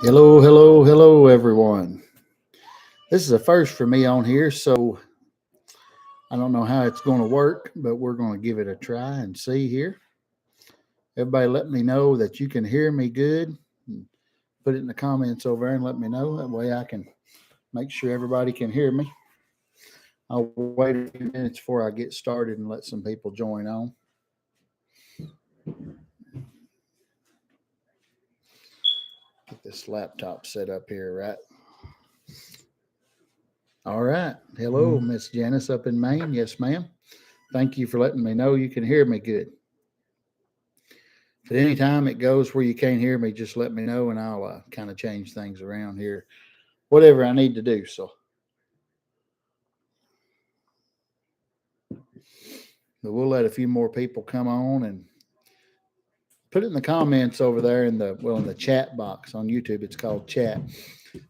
Hello, hello, hello, everyone. This is a first for me on here, so I don't know how it's going to work, but we're going to give it a try and see here. Everybody, let me know that you can hear me good. Put it in the comments over there and let me know. That way I can make sure everybody can hear me. I'll wait a few minutes before I get started and let some people join on. Get this laptop set up here, right? All right. Hello, Miss Janice up in Maine. Yes, ma'am. Thank you for letting me know you can hear me good. At any time it goes where you can't hear me, just let me know and I'll kind of change things around here, whatever I need to do. So, but we'll let a few more people come on and put it in the comments over there in the chat box on YouTube. It's called chat.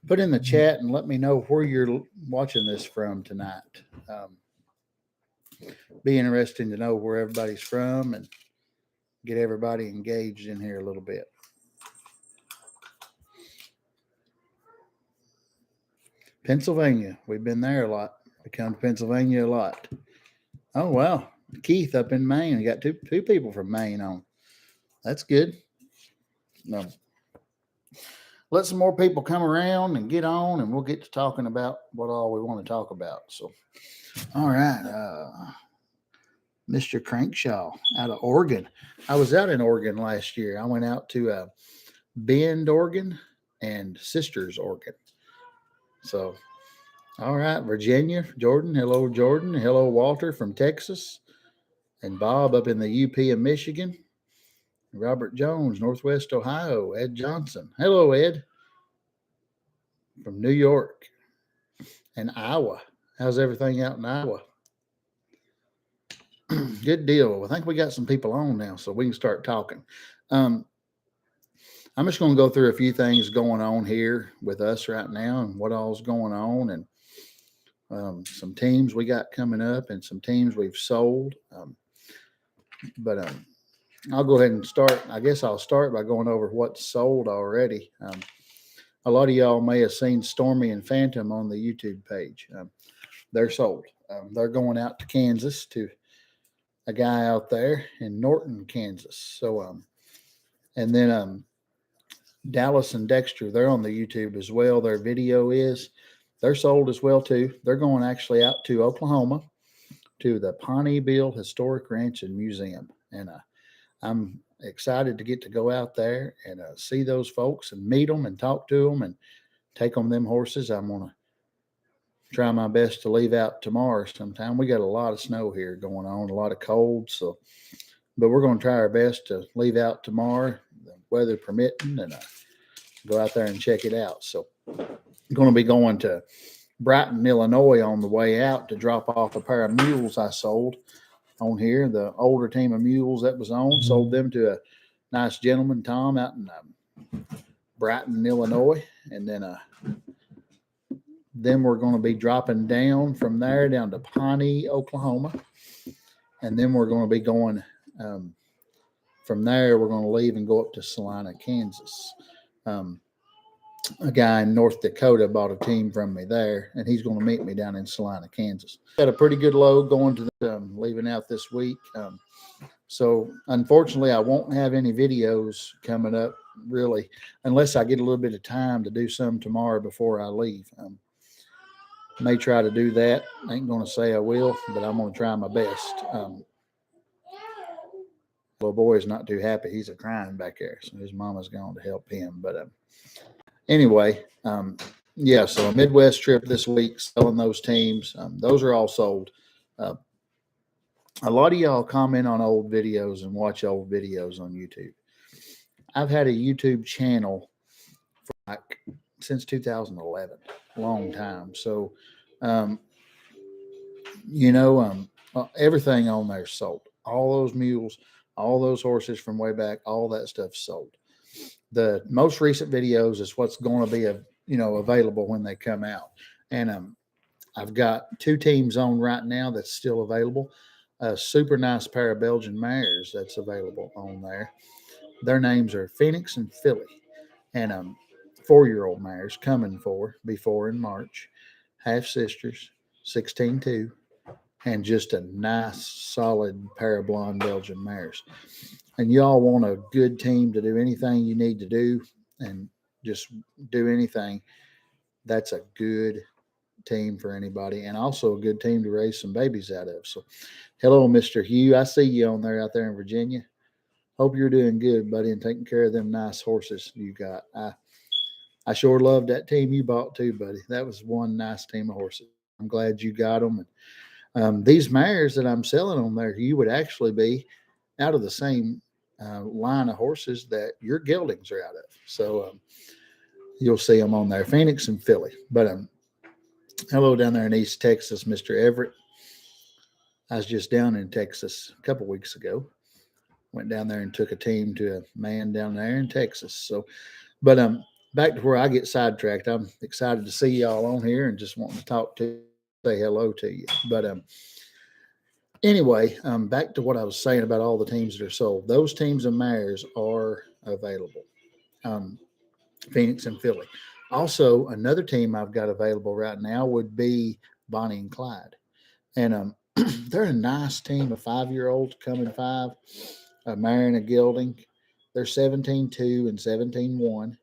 Put in the chat and let me know where you're watching this from tonight. Be interesting to know where everybody's from and get everybody engaged in here a little bit. Pennsylvania. We've been there a lot. We come to Pennsylvania a lot. Oh, wow. Keith up in Maine. We got two people from Maine on. That's good. No. Let some more people come around and get on, and we'll get to talking about what all we want to talk about. So, all right. Mr. Crankshaw out of Oregon. I was out in Oregon last year. I went out to Bend, Oregon, and Sisters, Oregon. So, all right, Virginia, Jordan. Hello, Jordan. Hello, Walter from Texas, and Bob up in the UP of Michigan. Robert Jones, Northwest Ohio. Ed Johnson. Hello, Ed from New York and Iowa. How's everything out in Iowa? Good deal. I think we got some people on now, so we can start talking. I'm just going to go through a few things going on here with us right now and what all's going on, and some teams we got coming up and some teams we've sold. But I'll go ahead and start. I guess I'll start by going over what's sold already. A lot of y'all may have seen Stormy and Phantom on the YouTube page. They're sold. They're going out to Kansas to a guy out there in Norton, Kansas. So, and then Dallas and Dexter, they're on the YouTube as well. Their video is, they're sold as well too. They're going actually out to Oklahoma to the Pawnee Bill Historic Ranch and Museum. And I'm excited to get to go out there and see those folks and meet them and talk to them and take on them horses. I'm going to try my best to leave out tomorrow sometime. We got a lot of snow here going on, a lot of cold. So, but we're going to try our best to leave out tomorrow, the weather permitting, and go out there and check it out. So, I'm going to be going to Brighton, Illinois on the way out to drop off a pair of mules I sold on here. The older team of mules that was on, sold them to a nice gentleman, Tom, out in Brighton, Illinois. And then we're going to be dropping down from there down to Pawnee, Oklahoma. And then we're going to be going from there. We're going to leave and go up to Salina, Kansas. A guy in North Dakota bought a team from me there, and he's going to meet me down in Salina, Kansas. Got a pretty good load going to leaving out this week. So unfortunately, I won't have any videos coming up really, unless I get a little bit of time to do some tomorrow before I leave. May try to do that. I ain't going to say I will, but I'm going to try my best. Little boy's not too happy. He's crying back there, so his mama's going to help him. But anyway, yeah, so a Midwest trip this week, selling those teams. Those are all sold. A lot of y'all comment on old videos and watch old videos on YouTube. I've had a YouTube channel for since 2011, long time. So, everything on there sold. All those mules, all those horses from way back, all that stuff sold. The most recent videos is what's going to be available when they come out. And I've got two teams on right now that's still available. A super nice pair of Belgian mares that's available on there. Their names are Phoenix and Philly. And 4-year-old mares coming for before in March, half sisters, 16-2, and just a nice solid pair of blonde Belgian mares. And y'all want a good team to do anything you need to do and just do anything, that's a good team for anybody, and also a good team to raise some babies out of. So, hello, Mr. Hugh. I see you on there out there in Virginia. Hope you're doing good, buddy, and taking care of them nice horses you got. I sure loved that team you bought too, buddy. That was one nice team of horses. I'm glad you got them. And these mares that I'm selling on there, you would actually be out of the same line of horses that your geldings are out of. So you'll see them on there, Phoenix and Philly. But hello down there in East Texas, Mr. Everett. I was just down in Texas a couple weeks ago. Went down there and took a team to a man down there in Texas. So, but back to where I get sidetracked. I'm excited to see y'all on here and just wanting to talk to you, say hello to you. But anyway, back to what I was saying about all the teams that are sold. Those teams of mares are available. Um, Phoenix and Philly. Also, another team I've got available right now would be Bonnie and Clyde. And they're a nice team of 5-year-olds coming five, a mare and a gelding. They're 17-2 and 17-1.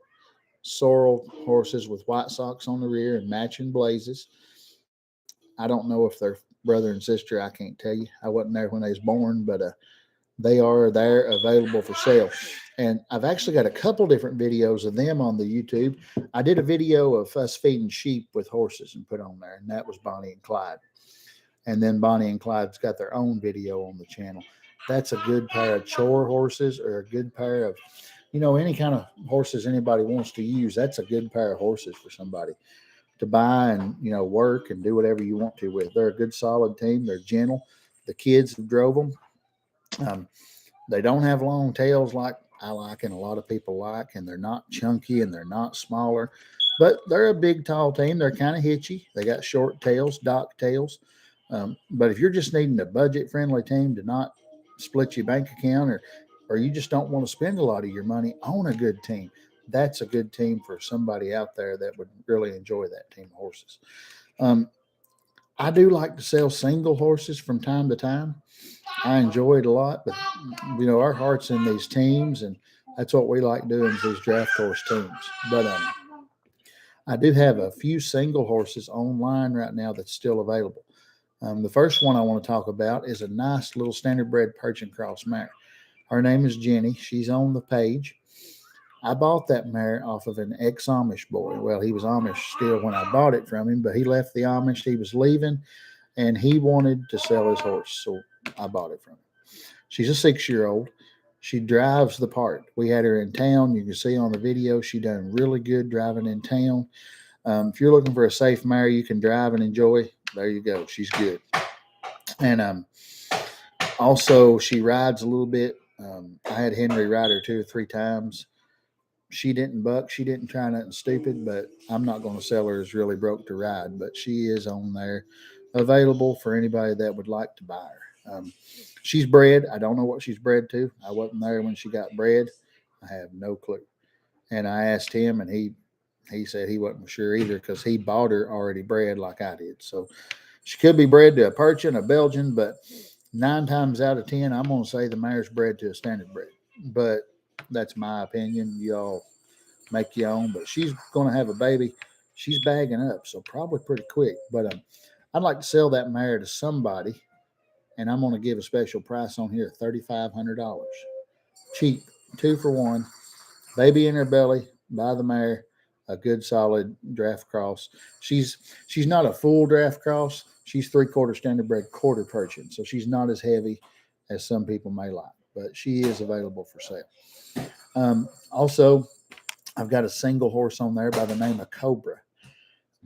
Sorrel horses with white socks on the rear and matching blazes. I don't know if they're brother and sister. I can't tell you. I wasn't there when they was born, but they are there available for sale. And I've actually got a couple different videos of them on the YouTube. I did a video of us feeding sheep with horses and put on there, and that was Bonnie and Clyde. And then Bonnie and Clyde's got their own video on the channel. That's a good pair of chore horses, or a good pair of, any kind of horses anybody wants to use. That's a good pair of horses for somebody to buy and, work and do whatever you want to with. They're a good, solid team. They're gentle. The kids who drove them, um, they don't have long tails like I like and a lot of people like, and they're not chunky and they're not smaller, but they're a big, tall team. They're kind of hitchy. They got short tails, dock tails. But if you're just needing a budget-friendly team to not split your bank account, or you just don't want to spend a lot of your money on a good team, that's a good team for somebody out there that would really enjoy that team of horses. Um, I do like to sell single horses from time to time. I enjoy it a lot, but our heart's in these teams, and that's what we like doing is these draft horse teams. But I do have a few single horses online right now that's still available. The first one I want to talk about is a nice little standard bred Perch Cross mare. Her name is Jenny. She's on the page. I bought that mare off of an ex-Amish boy. Well, he was Amish still when I bought it from him, but he left the Amish. He was leaving, and he wanted to sell his horse, so I bought it from him. She's a 6-year-old. She drives the part. We had her in town. You can see on the video she done really good driving in town. If you're looking for a safe mare you can drive and enjoy, there you go. She's good. And also she rides a little bit. I had Henry ride her 2 or 3 times. She didn't buck. She didn't try nothing stupid, but I'm not going to sell her as really broke to ride. But she is on there available for anybody that would like to buy her. She's bred. I don't know what she's bred to. I wasn't there when she got bred. I have no clue. And I asked him, and he said he wasn't sure either because he bought her already bred like I did. So she could be bred to a Persian, a Belgian, but 9 times out of 10, I'm going to say the mare's bred to a standard bred. But that's my opinion. Y'all make your own. But she's going to have a baby. She's bagging up, so probably pretty quick. But I'd like to sell that mare to somebody, and I'm going to give a special price on here, $3,500. Cheap, 2 for 1. Baby in her belly, buy the mare, a good solid draft cross. She's not a full draft cross. She's 3/4 standard bred, quarter Persian, so she's not as heavy as some people may like, but she is available for sale. Also, I've got a single horse on there by the name of Cobra.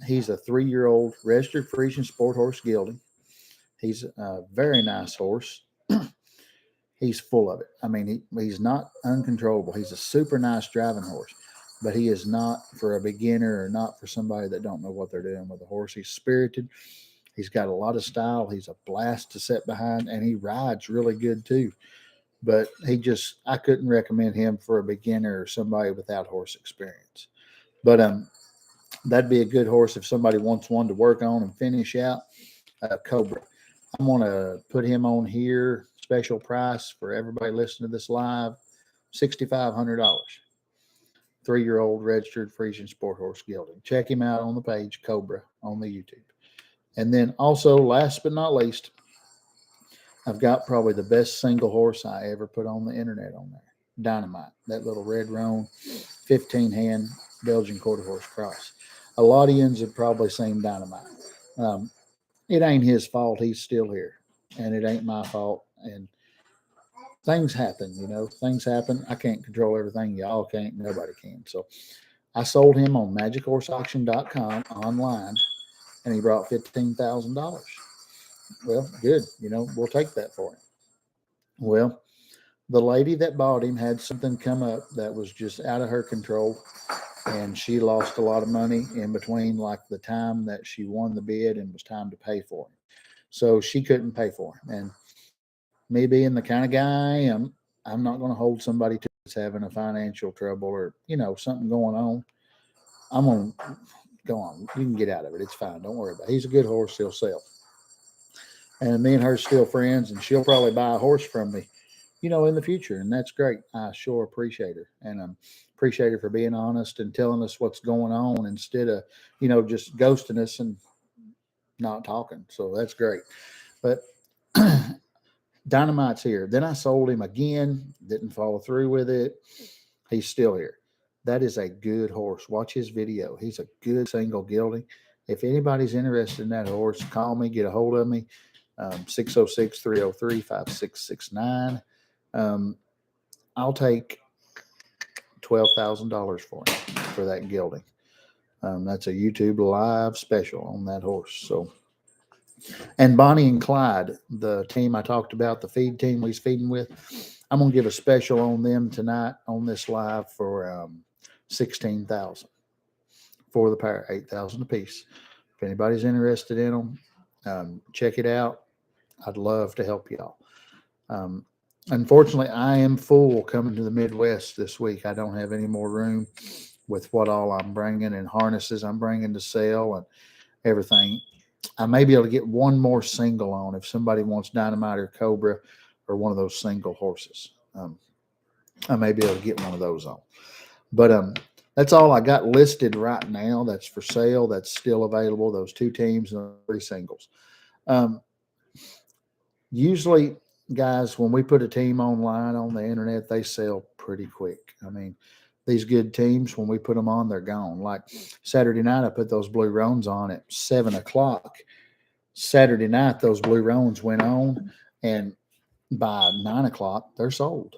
He's a 3-year-old registered Frisian sport horse gelding. He's a very nice horse. He's full of it. I mean, he's not uncontrollable. He's a super nice driving horse, but he is not for a beginner or not for somebody that don't know what they're doing with a horse. He's spirited. He's got a lot of style. He's a blast to sit behind, and he rides really good too. But I couldn't recommend him for a beginner or somebody without horse experience. But that'd be a good horse if somebody wants one to work on and finish out. Cobra. I'm gonna put him on here. Special price for everybody listening to this live: $6,500. 3-year-old registered Frisian sport horse gelding. Check him out on the page Cobra on the YouTube. And then also, last but not least, I've got probably the best single horse I ever put on the internet on there. Dynamite, that little red roan, 15 hand Belgian quarter horse cross. A lot of yins have probably seen Dynamite. Um, it ain't his fault. He's still here, and it ain't my fault. And things happen, things happen. I can't control everything. Y'all can't. Nobody can. So I sold him on magichorseauction.com online, and he brought $15,000. Well, good. We'll take that for him. Well, the lady that bought him had something come up that was just out of her control, and she lost a lot of money in between, like the time that she won the bid and was time to pay for him. So she couldn't pay for him. And me being the kind of guy I am, I'm not going to hold somebody to that's having a financial trouble or, something going on. I'm going to go on. You can get out of it. It's fine. Don't worry about it. He's a good horse. He'll sell. And me and her still friends, and she'll probably buy a horse from me, in the future. And that's great. I sure appreciate her. And appreciate her for being honest and telling us what's going on instead of, just ghosting us and not talking. So that's great. But Dynamite's here. Then I sold him again, didn't follow through with it. He's still here. That is a good horse. Watch his video. He's a good single gelding. If anybody's interested in that horse, call me, get a hold of me. 606 303 5669. I'll take $12,000 for him for that gelding. That's a YouTube live special on that horse. So, and Bonnie and Clyde, the team I talked about, the feed team he's feeding with, I'm gonna give a special on them tonight on this live for $16,000 for the pair, $8,000 a piece. If anybody's interested in them, check it out. I'd love to help y'all. Unfortunately, I am full coming to the Midwest this week. I don't have any more room with what all I'm bringing and harnesses I'm bringing to sell and everything. I may be able to get one more single on if somebody wants Dynamite or Cobra or one of those single horses. I may be able to get one of those on. But that's all I got listed right now. That's for sale. That's still available. Those 2 teams and 3 singles. Usually, guys, when we put a team online on the internet, they sell pretty quick. I mean, these good teams, when we put them on, they're gone. Like Saturday night, I put those Blue Roans on at 7:00. Saturday night, those Blue Roans went on, and by 9:00, they're sold.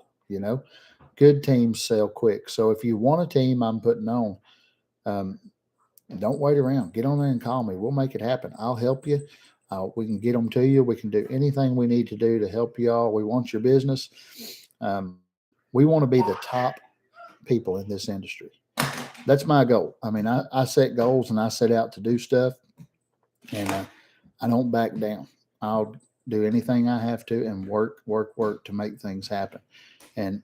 Good teams sell quick. So if you want a team I'm putting on, don't wait around. Get on there and call me. We'll make it happen. I'll help you. We can get them to you. We can do anything we need to do to help you all. We want your business. We want to be the top people in this industry. That's my goal. I mean, I set goals and I set out to do stuff, and I don't back down. I'll do anything I have to and work to make things happen. And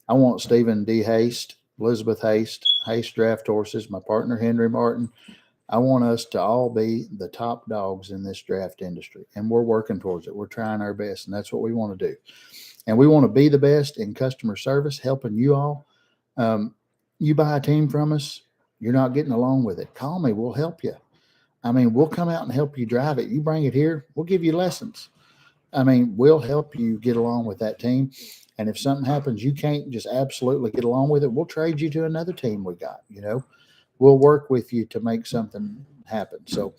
I want Stephen D. Haste, Elizabeth Haste Draft Horses, my partner Henry Martin. I want us to all be the top dogs in this draft industry, and we're working towards it. We're trying our best, and that's what we want to do. And we want to be the best in customer service, helping you all. You buy a team from us, you're not getting along with it, call me. We'll help you. I mean, we'll come out and help you drive it. You bring it here, we'll give you lessons. I mean, we'll help you get along with that team. And if something happens, you can't just absolutely get along with it, we'll trade you to another team we got, We'll work with you to make something happen. So,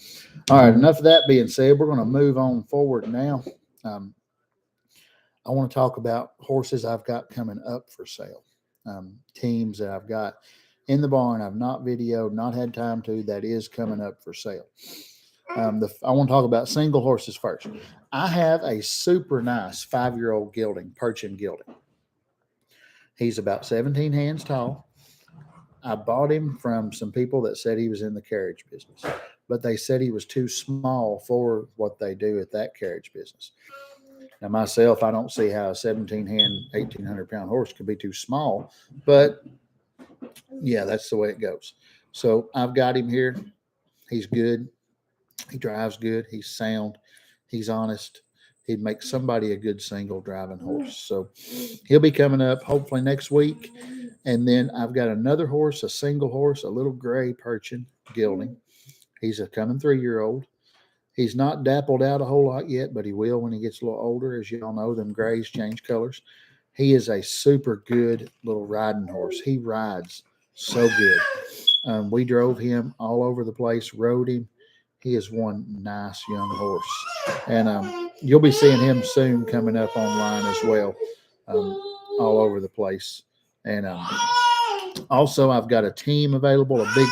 all right, enough of that being said, we're going to move on forward now. I want to talk about horses I've got coming up for sale, teams that I've got in the barn. I've not videoed, not had time to, that is coming up for sale. I want to talk about single horses first. I have a super nice 5-year-old gelding, Perchin gelding. He's about 17 hands tall. I bought him from some people that said he was in the carriage business, but they said he was too small for what they do at that carriage business. Now, myself, I don't see how a 17-hand, 1,800-pound horse could be too small, but yeah, that's the way it goes. So I've got him here. He's good. He drives good. He's sound. He's honest. He'd make somebody a good single driving horse. So he'll be coming up hopefully next week. And then I've got another horse, a single horse, a little gray Percheron gelding. He's a coming 3 year old. He's not dappled out a whole lot yet, but he will when he gets a little older. As y'all know, them grays change colors. He is a super good little riding horse. He rides so good. We drove him all over the place, rode him. He is one nice young horse. And you'll be seeing him soon coming up online as well, um, all over the place. And also, I've got a team available, a big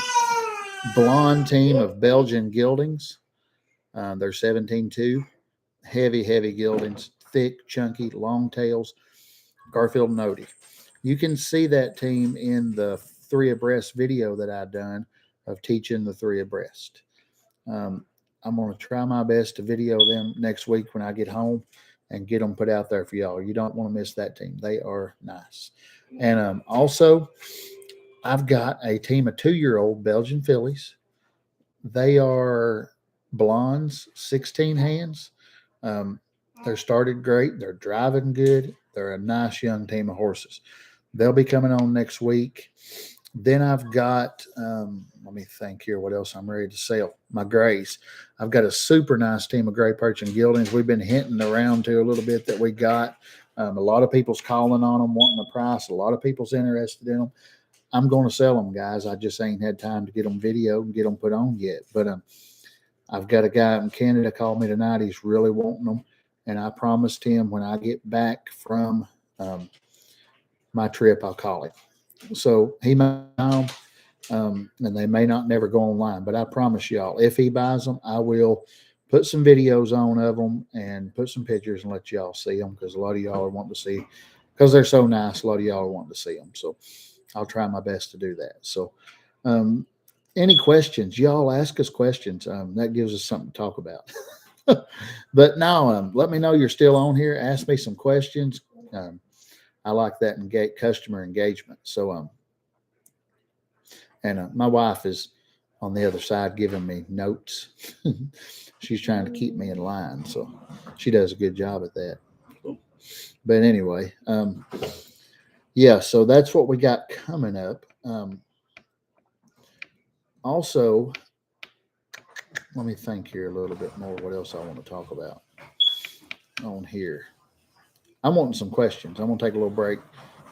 blonde team of Belgian geldings. They're 17-2, heavy, heavy geldings, thick, chunky, long tails, Garfield and Odie. You can see that team in the three abreast video that I've done of teaching the three abreast. I'm going to try my best to video them next week when I get home and get them put out there for y'all. You don't want to miss that team. They are nice. And also, I've got a team of 2 year old Belgian fillies. They are blondes, 16 hands. Um, they're started great. They're driving good. They're a nice young team of horses. They'll be coming on next week. Then I've got, let me think here what else I'm ready to sell. My grays. I've got a super nice team of gray Percheron geldings. We've been hinting around to a little bit that we got. A lot of people's calling on them, wanting a price. A lot of people's interested in them. I'm going to sell them, guys. I just ain't had time to get them video and get them put on yet. But I've got a guy in Canada called me tonight. He's really wanting them. And I promised him when I get back from my trip, I'll call him. So he may buy them, and they may not never go online. But I promise y'all, if he buys them, I will put some videos on of them and put some pictures and let y'all see them because a lot of y'all are wanting to see because they're so nice. A lot of y'all are wanting to see them. So I'll try my best to do that. So, um, any questions? Y'all ask us questions. That gives us something to talk about. But now, let me know you're still on here. Ask me some questions. Um, I like that customer engagement. So, and my wife is on the other side giving me notes. She's trying to keep me in line, so she does a good job at that. But anyway, yeah, so that's what we got coming up. Also, let me think here a little bit more. What else I want to talk about on here? I'm wanting some questions. I'm gonna take a little break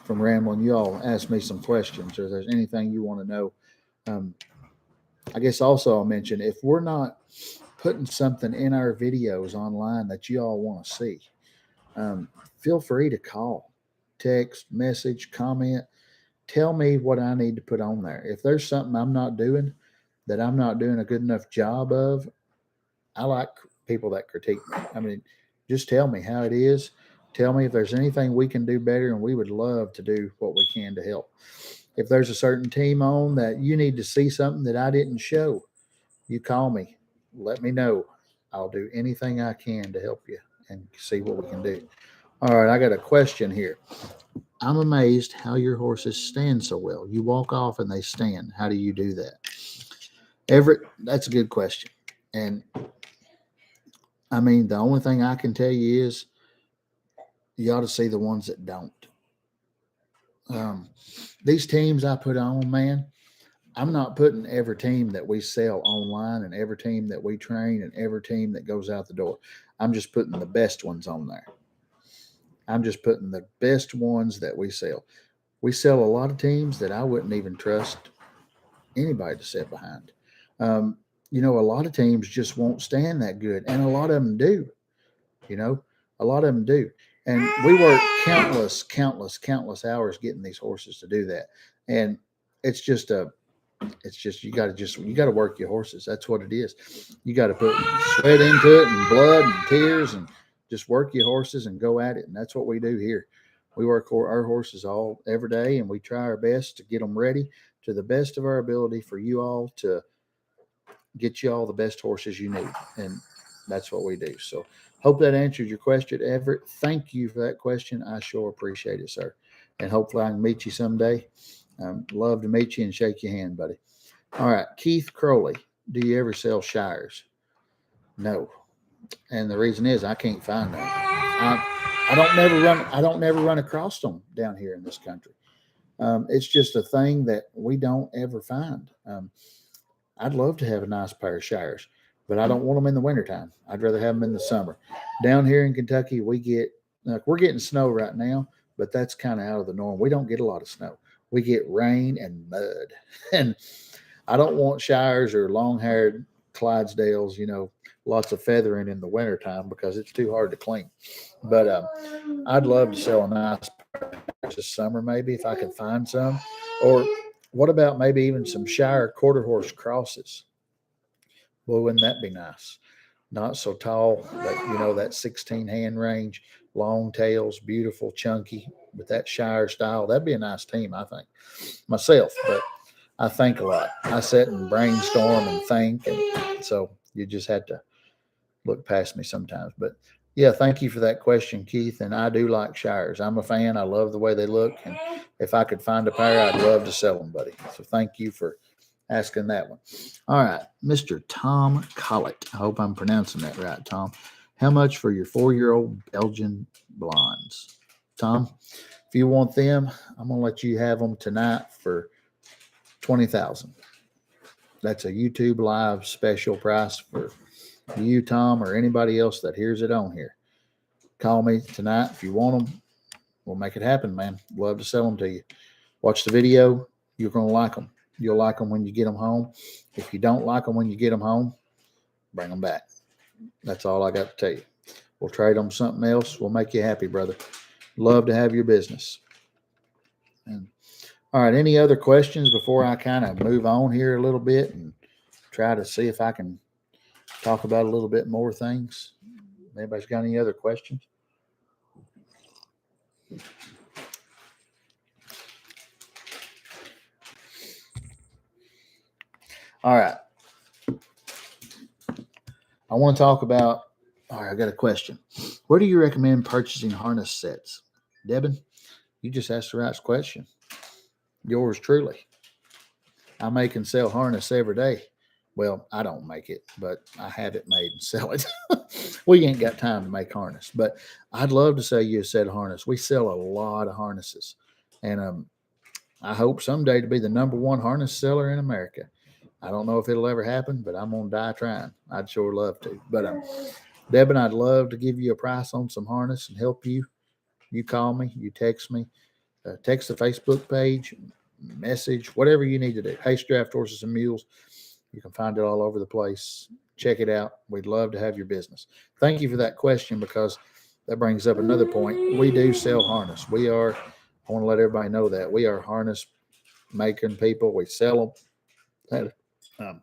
from rambling. You all ask me some questions, or if there's anything you want to know. Um, I guess also I'll mention if we're not putting something in our videos online that you all want to see, um, feel free to call, text, message, comment. Tell me what I need to put on there. If there's something I'm not doing that I'm not doing a good enough job of, I like people that critique me. I mean, just tell me how it is. Tell me if there's anything we can do better, and we would love to do what we can to help. If there's a certain team on that you need to see something that I didn't show, you call me. Let me know. I'll do anything I can to help you and see what we can do. All right, I got a question here. I'm amazed how your horses stand so well. You walk off and they stand. How do you do that? Everett, that's a good question. And I mean, the only thing I can tell you is you ought to see the ones that don't. Um, these teams I put on, man, I'm not putting every team that we sell online and every team that we train and every team that goes out the door. I'm just putting the best ones on there. I'm just putting the best ones that we sell. We sell a lot of teams that I wouldn't even trust anybody to sit behind. Um, a lot of teams just won't stand that good, and a lot of them do. You know, a lot of them do. And we work countless hours getting these horses to do that. And it's just you got to work your horses. That's what it is. You got to put sweat into it and blood and tears and just work your horses and go at it. And that's what we do here. We work our horses all every day, and we try our best to get them ready to the best of our ability for you all to get you all the best horses you need. And that's what we do. So hope that answered your question, Everett. Thank you for that question. I sure appreciate it, sir. And hopefully I can meet you someday. Love to meet you and shake your hand, buddy. All right, Keith Crowley, do you ever sell shires? No, and the reason is I can't find them. I don't never run. I don't never run across them down here in this country. It's just a thing that we don't ever find. I'd love to have a nice pair of shires, but I don't want them in the wintertime. I'd rather have them in the summer. Down here in Kentucky, we're getting snow right now, but that's kind of out of the norm. We don't get a lot of snow. We get rain and mud, and I don't want shires or long-haired Clydesdales, lots of feathering in the wintertime because it's too hard to clean. But I'd love to sell a nice this summer, maybe if I could find some. Or what about maybe even some Shire quarter horse crosses? Boy, wouldn't that be nice? Not so tall, but that 16 hand range, long tails, beautiful, chunky, with that Shire style. That'd be a nice team, I think, myself. But I think a lot. I sit and brainstorm and think, and so you just had to look past me sometimes. But yeah, thank you for that question, Keith. And I do like shires. I'm a fan. I love the way they look, and if I could find a pair, I'd love to sell them, buddy. So thank you for asking that one. All right, Mr. Tom Collett. I hope I'm pronouncing that right, Tom. How much for your 4-year-old Belgian blondes, Tom? If you want them, I'm gonna let you have them tonight for 20,000. That's a YouTube live special price for you, Tom, or anybody else that hears it on here. Call me tonight if you want them. We'll make it happen, man. Love to sell them to you. Watch the video. You're going to like them. You'll like them when you get them home. If you don't like them when you get them home, bring them back. That's all I got to tell you. We'll trade them something else. We'll make you happy, brother. Love to have your business. And all right, any other questions before I kind of move on here a little bit and try to see if I can talk about a little bit more things? Anybody's got any other questions? All right. I want to talk about, all right, I got a question. Where do you recommend purchasing harness sets? Devin, you just asked the right question. Yours truly. I make and sell harness every day. Well, I don't make it, but I have it made and sell it. We ain't got time to make harness, but I'd love to sell you a set of harness. We sell a lot of harnesses, and I hope someday to be the number one harness seller in America. I don't know if it'll ever happen, but I'm gonna die trying. I'd sure love to. But Deb and I'd love to give you a price on some harness and help you. You call me, you text me, text the Facebook page, message, whatever you need to do. Haste Draft Horses and Mules. You can find it all over the place. Check it out. We'd love to have your business. Thank you for that question, because that brings up another point. We do sell harness. I want to let everybody know that we are harness making people. We sell them.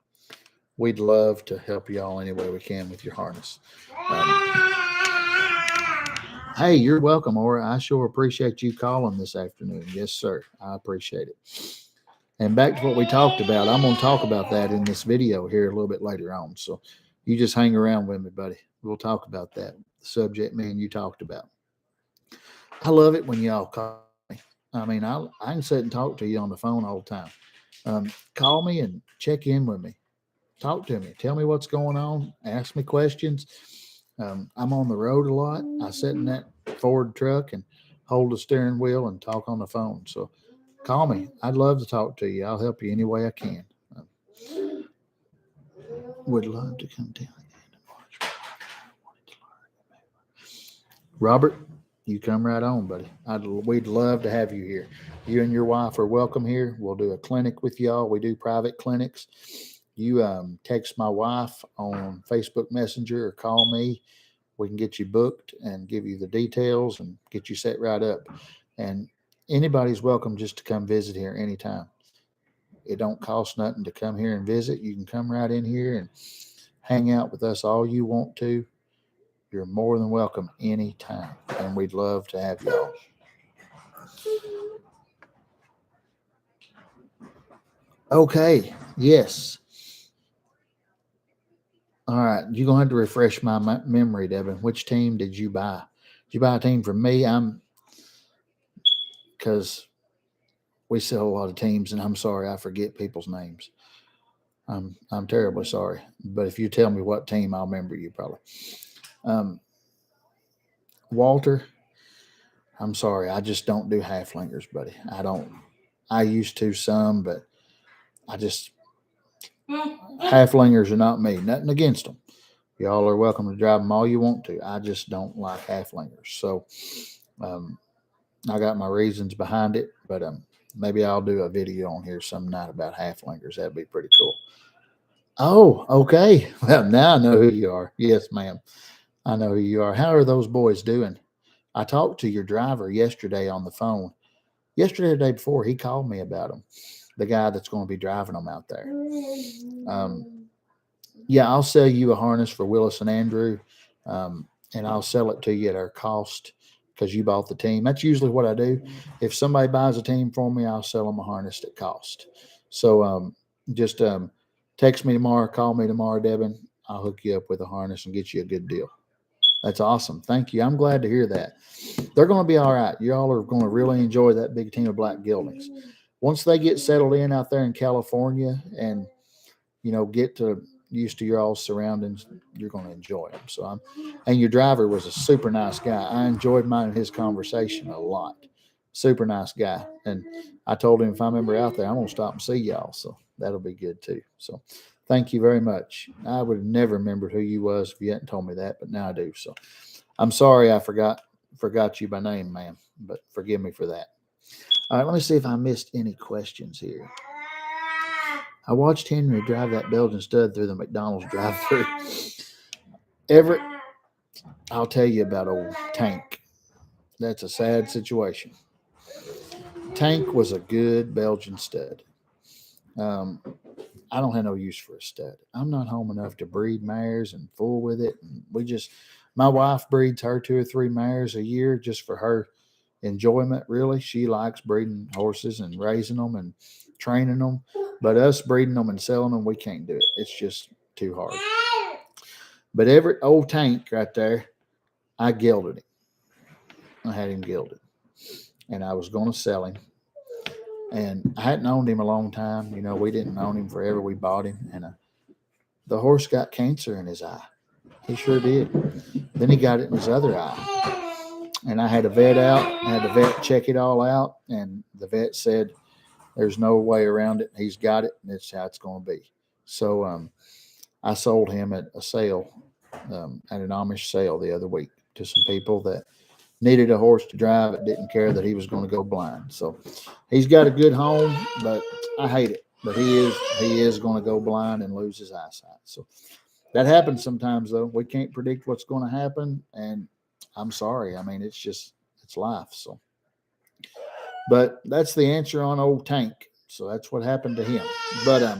We'd love to help you all any way we can with your harness. Hey, you're welcome, Aura. I sure appreciate you calling this afternoon. Yes, sir. I appreciate it. And back to what we talked about, I'm going to talk about that in this video here a little bit later on. So you just hang around with me, buddy. We'll talk about that subject me and you talked about. I love it when y'all call me. I mean, I can sit and talk to you on the phone all the time. Call me and check in with me. Talk to me. Tell me what's going on. Ask me questions. I'm on the road a lot. I sit in that Ford truck and hold the steering wheel and talk on the phone. So call me. I'd love to talk to you. I'll help you any way I can. Would love to come down. Robert, you come right on, buddy. We'd love to have you here. You and your wife are welcome here. We'll do a clinic with y'all. We do private clinics. You text my wife on Facebook Messenger or call me. We can get you booked and give you the details and get you set right up. And anybody's welcome just to come visit here anytime. It don't cost nothing to come here and visit. You can come right in here and hang out with us all you want to. You're more than welcome anytime, and we'd love to have y'all. Okay, yes. All right, you're going to have to refresh my memory, Devin. Which team did you buy? Did you buy a team from me? Because we sell a lot of teams, and I'm sorry, I forget people's names. I'm terribly sorry. But if you tell me what team, I'll remember you probably. Um, Walter, I'm sorry. I just don't do halflingers, buddy. I don't. I used to some, but I just halflingers are not me. Nothing against them. Y'all are welcome to drive them all you want to. I just don't like halflingers. So um, I got my reasons behind it, but maybe I'll do a video on here some night about halflingers. That'd be pretty cool. Oh, okay. Well, now I know who you are. Yes, ma'am. I know who you are. How are those boys doing? I talked to your driver yesterday on the phone. Yesterday, or the day before, he called me about them. The guy that's going to be driving them out there. Yeah, I'll sell you a harness for Willis and Andrew, and I'll sell it to you at our cost because you bought the team. That's usually what I do. If somebody buys a team for me, I'll sell them a harness at cost. So just text me tomorrow, call me tomorrow, Devin. I'll hook you up with a harness and get you a good deal. That's awesome. Thank you. I'm glad to hear that. They're going to be all right. You all are going to really enjoy that big team of black geldings. Once they get settled in out there in California and get to used to your all surroundings, you're going to enjoy them. So and your driver was a super nice guy. I enjoyed mine and his conversation a lot. Super nice guy. And I told him if I'm ever out there, I'm going to stop and see y'all. So that'll be good too. So thank you very much. I would have never remembered who you was if you hadn't told me that, but now I do. So I'm sorry I forgot you by name, ma'am, but forgive me for that. All right, let me see if I missed any questions here. I watched Henry drive that Belgian stud through the McDonald's drive-through. Everett, I'll tell you about old Tank. That's a sad situation. Tank was a good Belgian stud. Um, I don't have no use for a stud. I'm not home enough to breed mares and fool with it. And my wife breeds her 2 or 3 mares a year just for her enjoyment, really. She likes breeding horses and raising them and training them. But us breeding them and selling them, we can't do it. It's just too hard. But every old Tank right there, I gelded him. I had him gelded. And I was going to sell him. And I hadn't owned him a long time. We didn't own him forever. We bought him. And the horse got cancer in his eye. He sure did. Then he got it in his other eye. And I had a vet out. I had the vet check it all out. And the vet said, there's no way around it. He's got it. And it's how it's going to be. So I sold him at a sale, at an Amish sale the other week to some people that needed a horse to drive. It didn't care that he was going to go blind. So he's got a good home, but I hate it. But he is going to go blind and lose his eyesight. So that happens sometimes, though. We can't predict what's going to happen, and I'm sorry. I mean, it's life. So, but that's the answer on old Tank. So that's what happened to him. But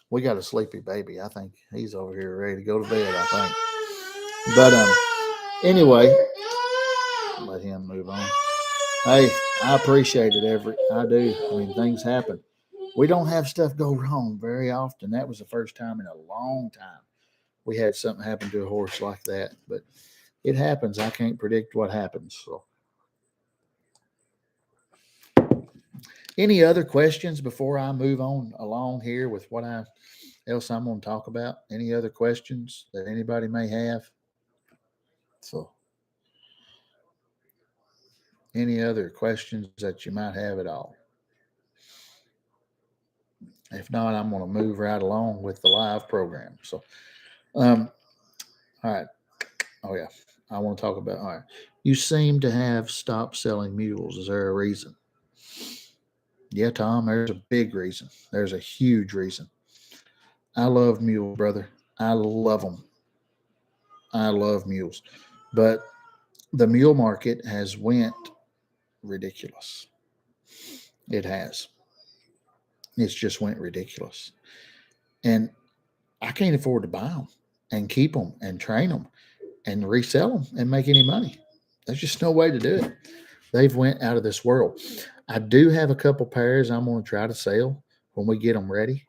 we got a sleepy baby. I think he's over here ready to go to bed. I think. But anyway, let him move on. Hey, I appreciate it, Everett. I do. I mean, things happen. We don't have stuff go wrong very often. That was the first time in a long time we had something happen to a horse like that. But it happens. I can't predict what happens. So, any other questions before I move on along here with what else I'm going to talk about? Any other questions that anybody may have? So, any other questions that you might have at all? If not, I'm going to move right along with the live program. So, all right. Oh, yeah. I want to talk about, all right. You seem to have stopped selling mules. Is there a reason? Yeah, Tom, there's a big reason. There's a huge reason. I love mules, brother. I love them. I love mules. But the mule market has went ridiculous. It has. It's just went ridiculous. And I can't afford to buy them and keep them and train them and resell them and make any money. There's just no way to do it. They've went out of this world. I do have a couple pairs I'm going to try to sell when we get them ready.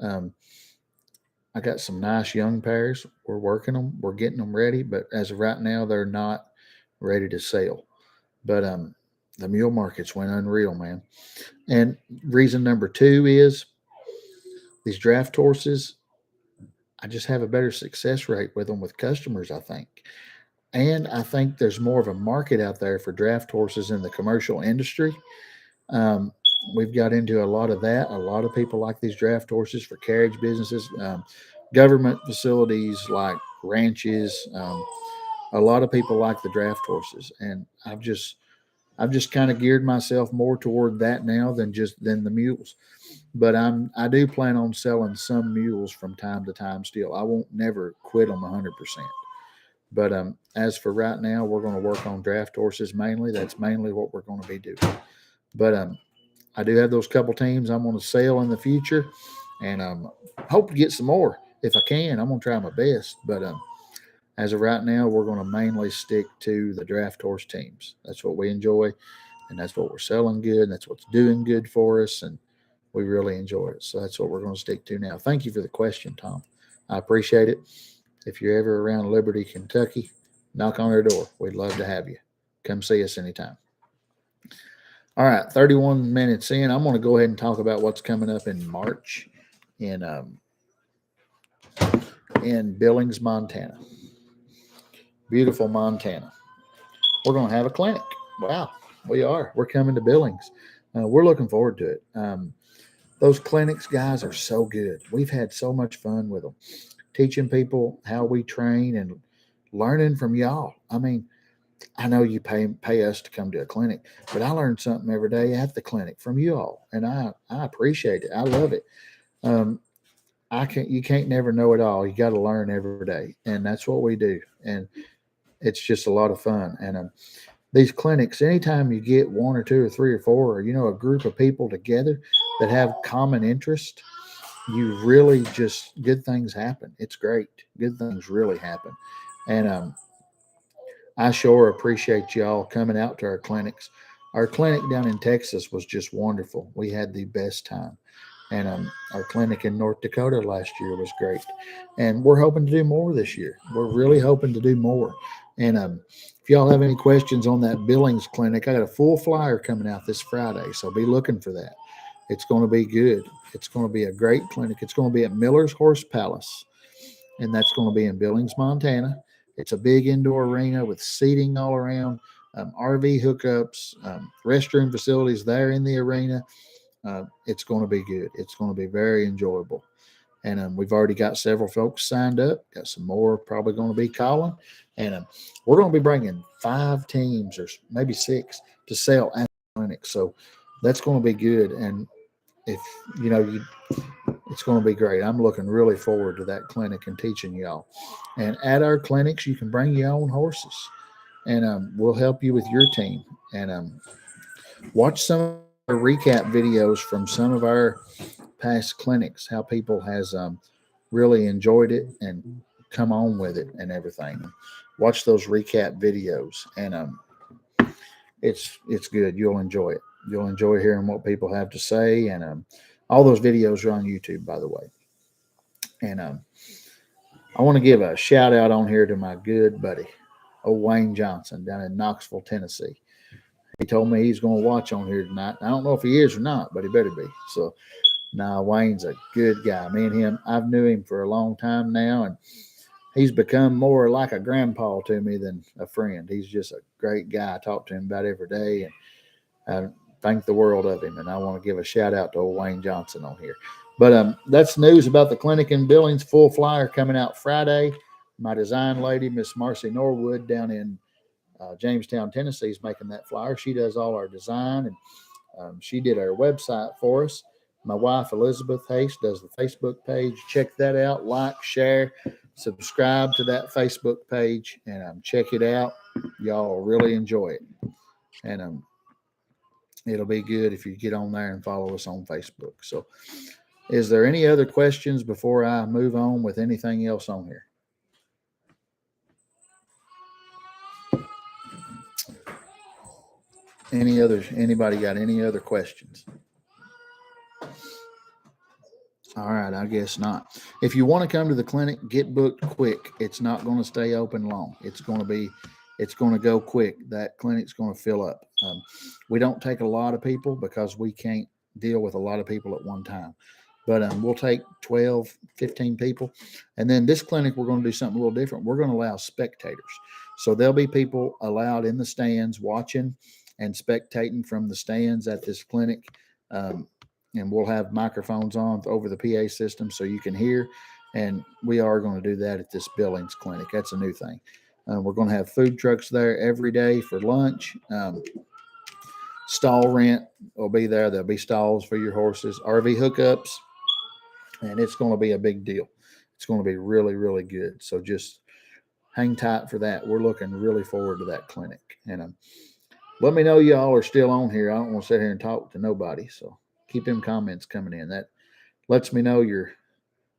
I got some nice young pairs. We're working them. We're getting them ready, but as of right now, they're not ready to sell. But the mule markets went unreal, man. And reason number 2 is These draft horses, I just have a better success rate with them with customers, I think. And I think there's more of a market out there for draft horses in the commercial industry. Um, we've got into a lot of that. A lot of people like these draft horses for carriage businesses, government facilities like ranches. A lot of people like the draft horses, and I've just kind of geared myself more toward that now than the mules. But I do plan on selling some mules from time to time. Still, I won't never quit them 100%. But as for right now, we're going to work on draft horses mainly. That's mainly what we're going to be doing. But I do have those couple teams I'm going to sell in the future, and hope to get some more if I can. I'm going to try my best. But as of right now, we're going to mainly stick to the draft horse teams. That's what we enjoy, and that's what we're selling good, and that's what's doing good for us, and we really enjoy it. So that's what we're going to stick to now. Thank you for the question, Tom. I appreciate it. If you're ever around Liberty, Kentucky, knock on our door. We'd love to have you. Come see us anytime. All right, 31 minutes in. I'm going to go ahead and talk about what's coming up in March in in Billings, Montana. Beautiful Montana. We're going to have a clinic. Wow, we are. We're coming to Billings. We're looking forward to it. Those clinics, guys, are so good. We've had so much fun with them, teaching people how we train and learning from y'all. I mean, I know you pay us to come to a clinic, but I learn something every day at the clinic from you all, and I appreciate it. I love it. Um, I can't you can't never know it all. You got to learn every day, and that's what we do. And it's just a lot of fun. And these clinics, anytime you get one or two or three or four, or a group of people together that have common interest, you really just good things happen. It's great. Good things really happen. And I sure appreciate y'all coming out to our clinics. Our clinic down in Texas was just wonderful. We had the best time. And our clinic in North Dakota last year was great. And we're hoping to do more this year. We're really hoping to do more. And if y'all have any questions on that Billings clinic, I got a full flyer coming out this Friday. So be looking for that. It's going to be good. It's going to be a great clinic. It's going to be at Miller's Horse Palace, and that's going to be in Billings, Montana. It's a big indoor arena with seating all around, RV hookups, restroom facilities there in the arena. It's going to be good. It's going to be very enjoyable. And we've already got several folks signed up. Got some more probably going to be calling. And we're going to be bringing 5 teams or maybe 6 to sell at the clinic. So that's going to be good. And if it's going to be great. I'm looking really forward to that clinic and teaching y'all. And at our clinics, you can bring your own horses, and we'll help you with your team. And watch some of our recap videos from some of our past clinics, how people has really enjoyed it and come on with it and everything. Watch those recap videos, and it's good. You'll enjoy it. You'll enjoy hearing what people have to say, and all those videos are on YouTube, by the way. And I want to give a shout out on here to my good buddy, old Wayne Johnson, down in Knoxville, Tennessee. He told me he's going to watch on here tonight. I don't know if he is or not, but he better be. So, Wayne's a good guy. Me and him, I've knew him for a long time now, and he's become more like a grandpa to me than a friend. He's just a great guy. I talk to him about every day, and I think the world of him. And I want to give a shout out to old Wayne Johnson on here. But that's news about the clinic in Billings. Full flyer coming out Friday. My design lady, Miss Marcy Norwood, down in Jamestown, Tennessee, is making that flyer. She does all our design, and she did our website for us. My wife, Elizabeth Haste, does the Facebook page. Check that out. Like, share, subscribe to that Facebook page, and check it out. Y'all will really enjoy it. And it'll be good if you get on there and follow us on Facebook. So, is there any other questions before I move on with anything else on here? Anybody got any other questions? All right, I guess not. If you want to come to the clinic, get booked quick. It's not going to stay open long. It's going to go quick. That clinic's going to fill up. We don't take a lot of people because we can't deal with a lot of people at one time. But we'll take 12, 15 people. And then this clinic, we're going to do something a little different. We're going to allow spectators. So there'll be people allowed in the stands watching and spectating from the stands at this clinic. Um, and we'll have microphones on over the PA system so you can hear. And we are going to do that at this Billings clinic. That's a new thing. We're going to have food trucks there every day for lunch. Stall rent will be there. There'll be stalls for your horses, RV hookups, and it's going to be a big deal. It's going to be really, really good. So just hang tight for that. We're looking really forward to that clinic. And let me know y'all are still on here. I don't want to sit here and talk to nobody. So keep them comments coming in. That lets me know you're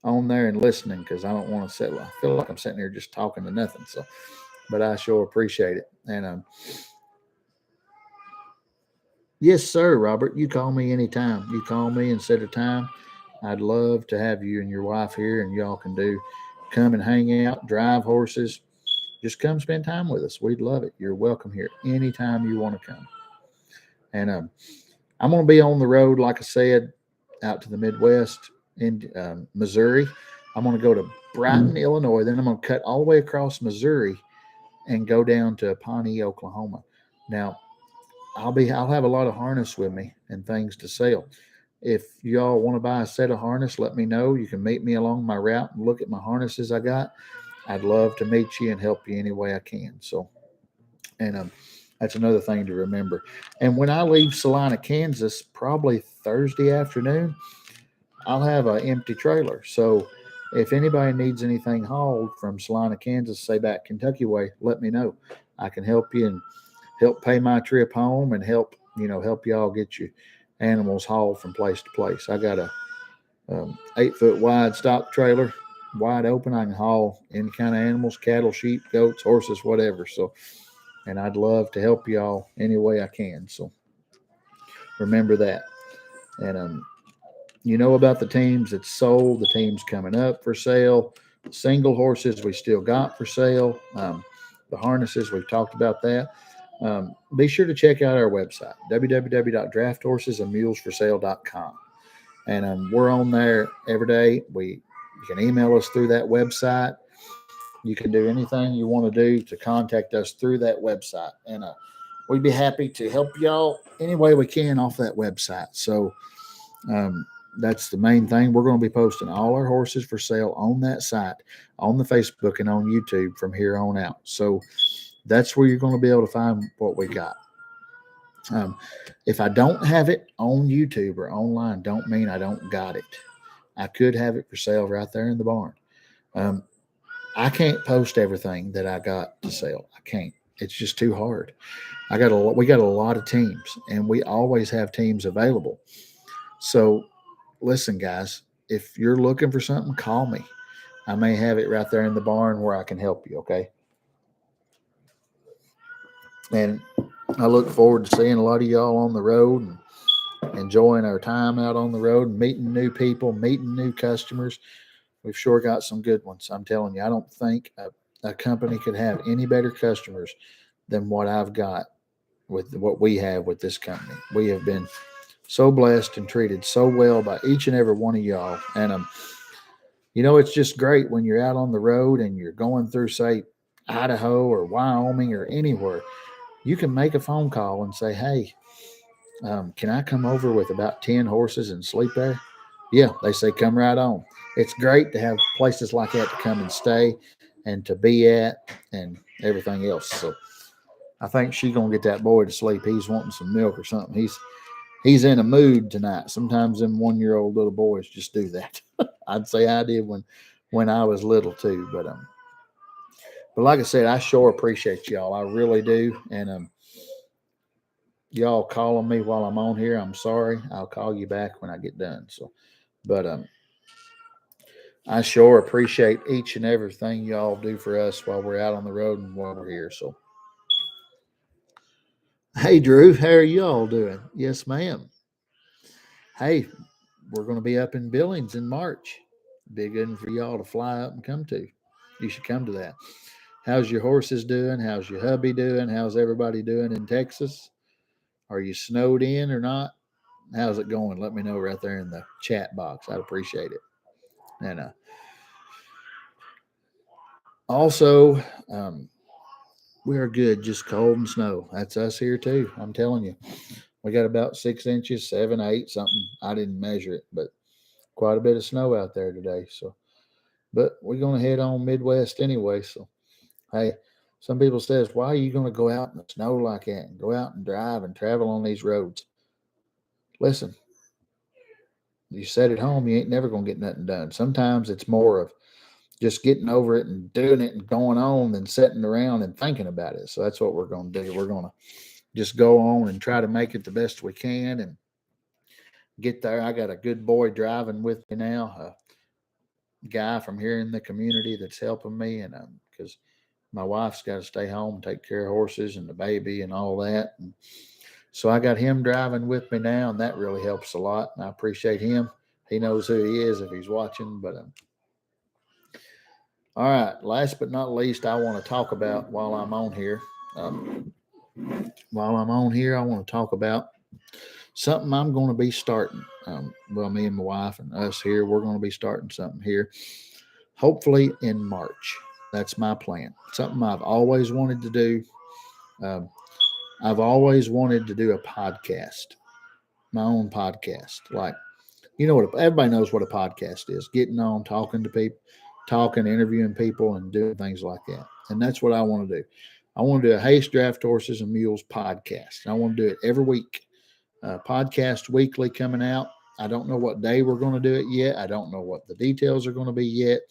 on there and listening because I don't want to sit. I feel like I'm sitting here just talking to nothing. So, but I sure appreciate it. And yes, sir, Robert. You call me anytime. You call me and set a time. I'd love to have you and your wife here, and y'all can come and hang out, drive horses. Just come spend time with us. We'd love it. You're welcome here anytime you want to come. And I'm going to be on the road, like I said, out to the Midwest in Missouri. I'm going to go to Brighton, Illinois. Then I'm going to cut all the way across Missouri and go down to Pawnee, Oklahoma. Now, I'll have a lot of harness with me and things to sell. If y'all want to buy a set of harness, let me know. You can meet me along my route and look at my harnesses I got. I'd love to meet you and help you any way I can. So, and that's another thing to remember. And when I leave Salina, Kansas, probably Thursday afternoon, I'll have an empty trailer. So if anybody needs anything hauled from Salina, Kansas, say back Kentucky way, let me know. I can help you and help pay my trip home and help y'all get your animals hauled from place to place. I got a 8 foot wide stock trailer, wide open. I can haul any kind of animals, cattle, sheep, goats, horses, whatever. So, and I'd love to help y'all any way I can. So remember that. And you know about the teams that's sold, the teams coming up for sale, single horses we still got for sale, the harnesses, we've talked about that. Be sure to check out our website, www.drafthorsesandsmulesforsale.com. And we're on there every day. You can email us through that website. You can do anything you want to do to contact us through that website. And we'd be happy to help y'all any way we can off that website. So um, that's the main thing. We're going to be posting all our horses for sale on that site, on the Facebook and on YouTube from here on out. So that's where you're going to be able to find what we got. Um, if I don't have it on YouTube or online, don't mean I don't got it. I could have it for sale right there in the barn. Um, I can't post everything that I got to sell. I can't. It's just too hard. We got a lot of teams, and we always have teams available. So listen, guys, if you're looking for something, call me. I may have it right there in the barn where I can help you. Okay. And I look forward to seeing a lot of y'all on the road and enjoying our time out on the road and meeting new people, meeting new customers. We've sure got some good ones. I'm telling you, I don't think a company could have any better customers than what I've got with what we have with this company. We have been so blessed and treated so well by each and every one of y'all. And it's just great when you're out on the road and you're going through, say, Idaho or Wyoming or anywhere. You can make a phone call and say, "Hey, can I come over with about 10 horses and sleep there?" Yeah, they say, "Come right on." It's great to have places like that to come and stay and to be at and everything else. So I think she's gonna get that boy to sleep. He's wanting some milk or something. He's in a mood tonight. Sometimes them 1-year-old little boys just do that. I'd say I did when I was little too. But like I said, I sure appreciate y'all. I really do. And y'all calling me while I'm on here. I'm sorry. I'll call you back when I get done. So, but I sure appreciate each and everything y'all do for us while we're out on the road and while we're here. So, hey, Drew, how are y'all doing? Yes, ma'am. Hey, we're going to be up in Billings in March. Big one for y'all to fly up and come to. You should come to that. How's your horses doing? How's your hubby doing? How's everybody doing in Texas? Are you snowed in or not? how's it going? Let me know right there in the chat box. I'd appreciate it. And also, we are good, just cold and snow. That's us here too. I'm telling you, we got about 6 inches, 7, 8, something. I didn't measure it, but quite a bit of snow out there today. So, but we're gonna head on Midwest anyway. So, hey, some people says, why are you gonna go out in the snow like that and go out and drive and travel on these roads? Listen, you sit at home, you ain't never gonna get nothing done. Sometimes it's more of just getting over it and doing it and going on than sitting around and thinking about it. So that's what we're going to do. We're going to just go on and try to make it the best we can and get there. I got a good boy driving with me now, a guy from here in the community that's helping me, and because my wife's got to stay home and take care of horses and the baby and all that. And so I got him driving with me now, and that really helps a lot. And I appreciate him. He knows who he is if he's watching, but all right, last but not least, I want to talk about while I'm on here. While I'm on here, I want to talk about something I'm going to be starting. Well, me and my wife and us here, we're going to be starting something here, hopefully in March. That's my plan. Something I've always wanted to do. Um, I've always wanted to do a podcast, my own podcast. Like, you know what? Everybody knows what a podcast is: getting on, talking to people, talking, interviewing people, and doing things like that. And that's what I want to do. I want to do a Haste Draft Horses and Mules podcast. I want to do it every week. Podcast weekly coming out. I don't know what day we're going to do it yet. I don't know what the details are going to be yet,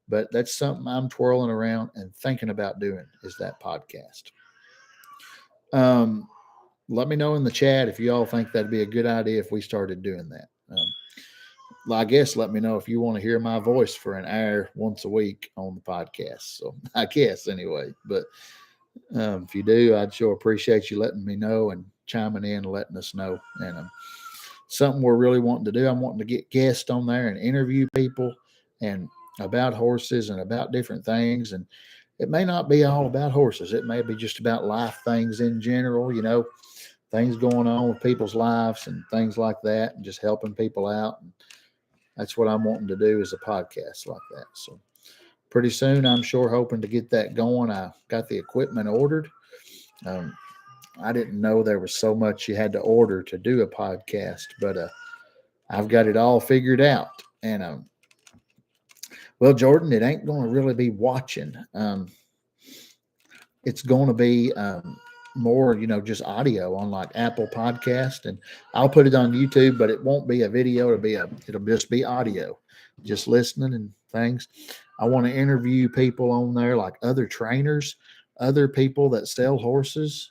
but that's something I'm twirling around and thinking about doing is that podcast. Let me know in the chat if you all think that'd be a good idea if we started doing that. I guess let me know if you want to hear my voice for an hour once a week on the podcast. So I guess anyway, but if you do, I'd sure appreciate you letting me know and chiming in and letting us know. And something we're really wanting to do, I'm wanting to get guests on there and interview people and about horses and about different things. And it may not be all about horses. It may be just about life things in general, things going on with people's lives and things like that, and just helping people out. And that's what I'm wanting to do is a podcast like that. So pretty soon, I'm sure hoping to get that going. I got the equipment ordered. I didn't know there was so much you had to order to do a podcast, but I've got it all figured out. And well, Jordan, it ain't going to really be watching. It's going to be more, just audio on like Apple Podcast, and I'll put it on YouTube, but it won't be a video. It'll just be audio, just listening and things. I want to interview people on there, like other trainers, other people that sell horses,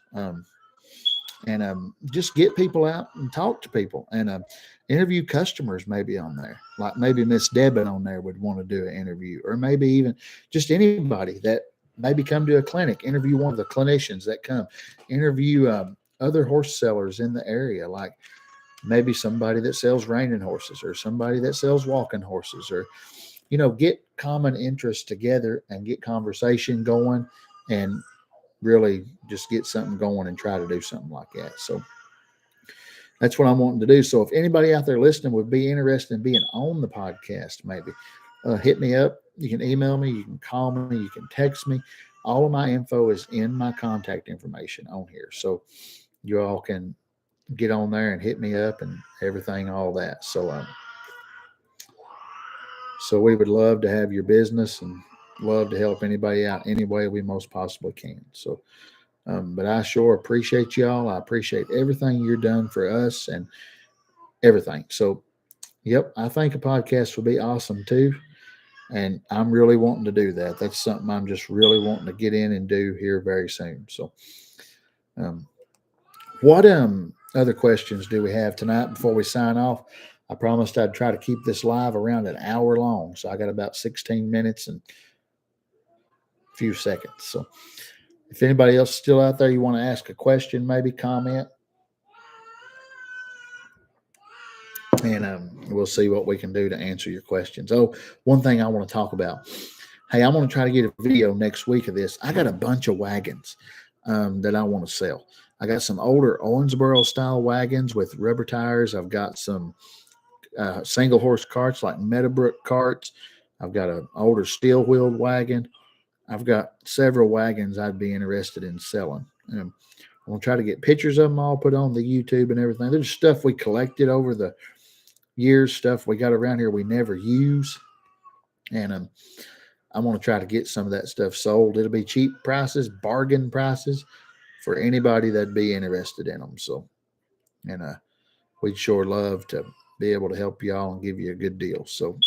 and just get people out and talk to people and interview customers maybe on there. Like maybe Miss Debit on there would want to do an interview, or maybe even just anybody that maybe come to a clinic, interview one of the clinicians that come, interview other horse sellers in the area, like maybe somebody that sells reining horses or somebody that sells walking horses, or get common interests together and get conversation going and really just get something going and try to do something like that. So that's what I'm wanting to do. So if anybody out there listening would be interested in being on the podcast, maybe hit me up. You can email me, you can call me, you can text me. All of my info is in my contact information on here. So you all can get on there and hit me up and everything, all that. So we would love to have your business and love to help anybody out any way we most possibly can. So, but I sure appreciate y'all. I appreciate everything you're done for us and everything. So, yep, I think a podcast would be awesome too. And I'm really wanting to do that. That's something I'm just really wanting to get in and do here very soon. So, what other questions do we have tonight before we sign off? I promised I'd try to keep this live around an hour long. So I got about 16 minutes and a few seconds. So if anybody else is still out there, you want to ask a question, maybe comment. And we'll see what we can do to answer your questions. Oh, one thing I want to talk about. Hey, I'm going to try to get a video next week of this. I got a bunch of wagons that I want to sell. I got some older Owensboro style wagons with rubber tires. I've got some single horse carts like Meadowbrook carts. I've got an older steel wheeled wagon. I've got several wagons I'd be interested in selling. I'm going to try to get pictures of them all put on the YouTube and everything. There's stuff we collected over the years, stuff we got around here we never use. And I'm going to try to get some of that stuff sold. It'll be cheap prices, bargain prices for anybody that'd be interested in them. So, and we'd sure love to be able to help y'all and give you a good deal. So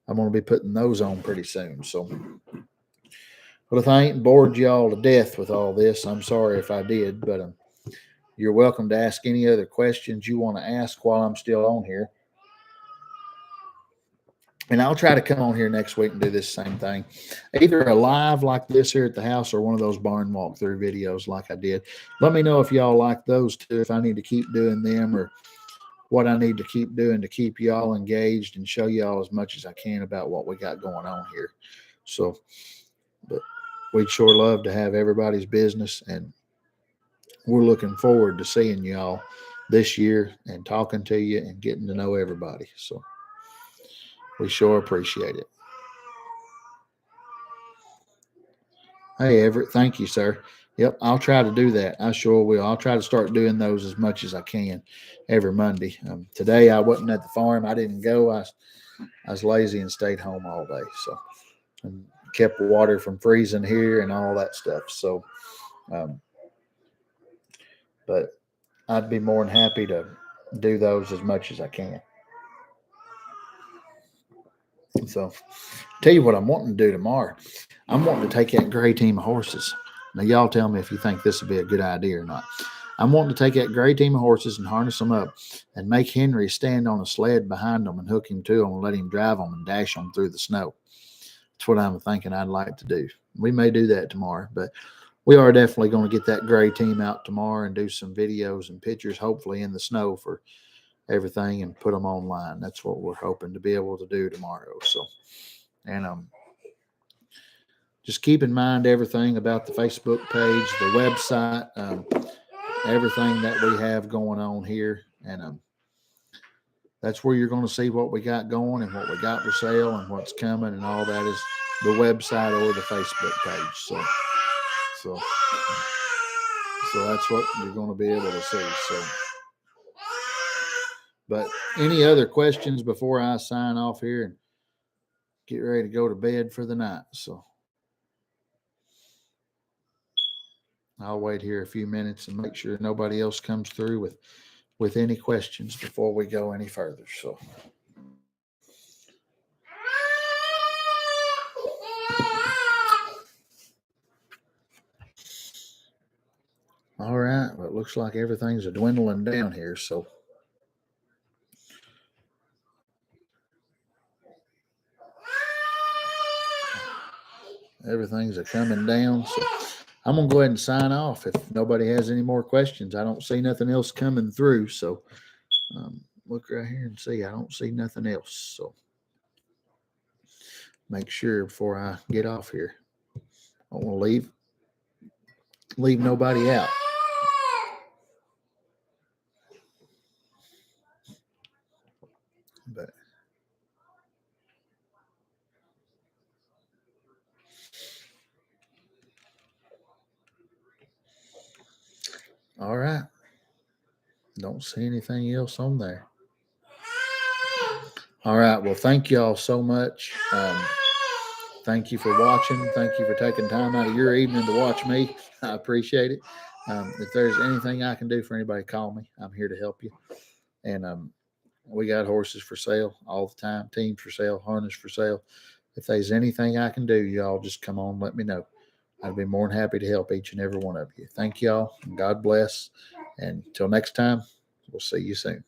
I'm going to be putting those on pretty soon. So, but if I ain't bored y'all to death with all this, I'm sorry if I did, but you're welcome to ask any other questions you want to ask while I'm still on here. And I'll try to come on here next week and do this same thing, either a live like this here at the house or one of those barn walkthrough videos like I did. Let me know if y'all like those too, if I need to keep doing them or what I need to keep doing to keep y'all engaged and show y'all as much as I can about what we got going on here. So, but we'd sure love to have everybody's business, and we're looking forward to seeing y'all this year and talking to you and getting to know everybody. So we sure appreciate it. Hey, Everett, thank you, sir. Yep, I'll try to do that. I sure will. I'll try to start doing those as much as I can every Monday. Today I wasn't at the farm. I didn't go. I was lazy and stayed home all day. So, and kept water from freezing here and all that stuff. So, um, but I'd be more than happy to do those as much as I can. So, tell you what I'm wanting to do tomorrow. I'm wanting to take that gray team of horses. Now, y'all tell me if you think this would be a good idea or not. I'm wanting to take that gray team of horses and harness them up and make Henry stand on a sled behind them and hook him to them and let him drive them and dash them through the snow. That's what I'm thinking I'd like to do. We may do that tomorrow, but we are definitely going to get that gray team out tomorrow and do some videos and pictures, hopefully in the snow for everything, and put them online. That's what we're hoping to be able to do tomorrow. So, and just keep in mind everything about the Facebook page, the website, everything that we have going on here. And that's where you're going to see what we got going and what we got for sale and what's coming, and all that is the website or the Facebook page. So that's what you're going to be able to see. So, but any other questions before I sign off here and get ready to go to bed for the night? So I'll wait here a few minutes and make sure nobody else comes through with any questions before we go any further. So. All right. Well, it looks like everything's a dwindling down here. So everything's a coming down. So I'm going to go ahead and sign off if nobody has any more questions. I don't see nothing else coming through. So look right here and see. I don't see nothing else. So make sure before I get off here. I don't want to leave nobody out. But all right. Don't see anything else on there. All right. Well, thank you all so much. Thank you for watching. Thank you for taking time out of your evening to watch me. I appreciate it. If there's anything I can do for anybody, call me. I'm here to help you. And we got horses for sale all the time, teams for sale, harness for sale. If there's anything I can do, y'all just come on, let me know. I'd be more than happy to help each and every one of you. Thank y'all. And God bless. And until next time, we'll see you soon.